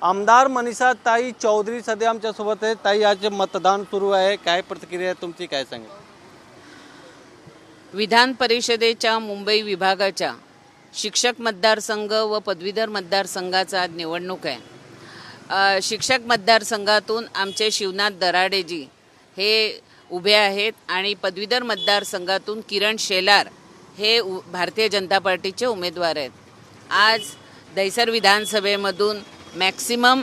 आमदार मनीषा ताई चौधरी सध्या आमच्या सोबत आहे। ताई, आज मतदान सुरू आहे, काय प्रतिक्रिया आहे तुमची, काय सांगेल? विधान परिषदेच्या मुंबई विभागाच्या शिक्षक मतदारसंघ व पदवीधर मतदारसंघाचा आज निवडणूक आहे। शिक्षक मतदारसंघातून आमचे शिवनाथ दराडेजी हे उभे आहेत आणि पदवीधर मतदारसंघातून किरण शेलार हे भारतीय जनता पार्टीचे उमेदवार आहेत। आज दहिसर विधानसभेमधून मॅक्सिमम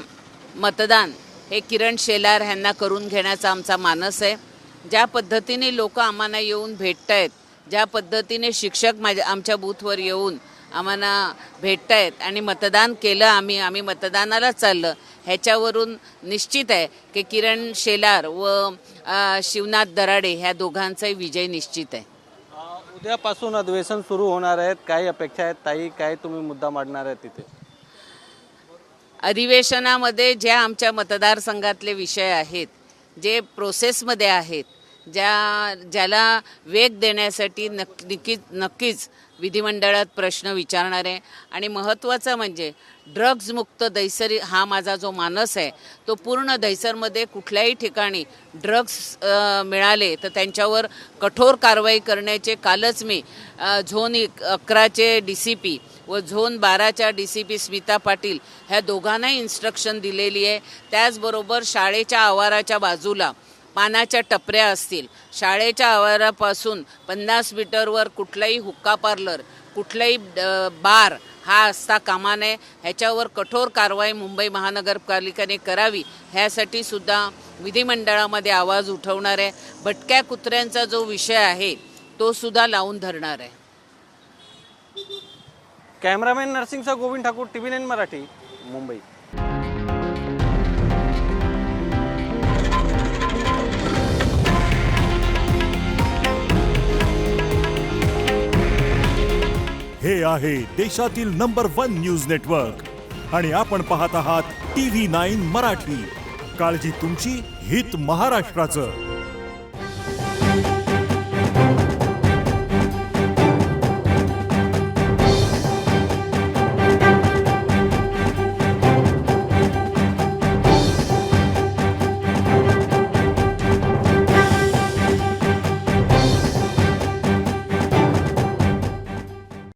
मतदान हे किरण शेलार यांना करून घेण्याचा आमचा मानस आहे। ज्या पद्धतीने लोक आम्हाला येऊन भेटत आहेत, ज्या पद्धतीने शिक्षक आमच्या बूथवर येऊन आम्हाला भेटत आहेत आणि मतदान केलं, आम्ही मतदानाला चाललं, ह्याच्यावरून निश्चित आहे की किरण शेलार व शिवनाथ दराडे ह्या दोघांचाही विजय निश्चित आहे। उद्यापासून अधिवेशन सुरू होणार आहेत, काही अपेक्षा आहेत ताई, काय तुम्ही मुद्दा मांडणार आहे तिथे? अधिवेशनामध्ये ज्या आमच्या मतदारसंघातले विषय आहेत, जे प्रोसेसमध्ये आहेत, ज्याला वेग देण्यासाठी नक्कीच विधिमंडळात प्रश्न विचारणार आहे। आणि महत्त्वाचं म्हणजे ड्रग्ज मुक्त दहिसर हा माझा जो मानस आहे, तो पूर्ण दहिसरमध्ये कुठल्याही ठिकाणी ड्रग्ज मिळाले तर त्यांच्यावर कठोर कारवाई करण्याचे कालच मी झोन 11चे DCP व झोन 12च्या DCP स्मिता पाटील ह्या दोघांनाही इन्स्ट्रक्शन दिलेली आहे। त्याचबरोबर शाळेच्या आवाराच्या बाजूला पानाच्या टपऱ्या असतील, शाळेच्या आवारापासून 50 मीटरवर कुठलाही हुक्का पार्लर, कुठलाही बार हा असता कामा नये, ह्याच्यावर कठोर कारवाई मुंबई महानगरपालिकेने करावी, ह्यासाठी सुद्धा विधिमंडळामध्ये आवाज उठवणार आहे। भटक्या कुत्र्यांचा जो विषय आहे तो सुद्धा लावून धरणार आहे। कॅमेरामॅन नरसिंगचा गोविंद ठाकूर, TV9 मराठी, मुंबई। हे आहे देशातील नंबर 1 न्यूज नेटवर्क आणि आपण पाहत आहात TV9 मराठी। काळजी तुमची, हित महाराष्ट्राचं।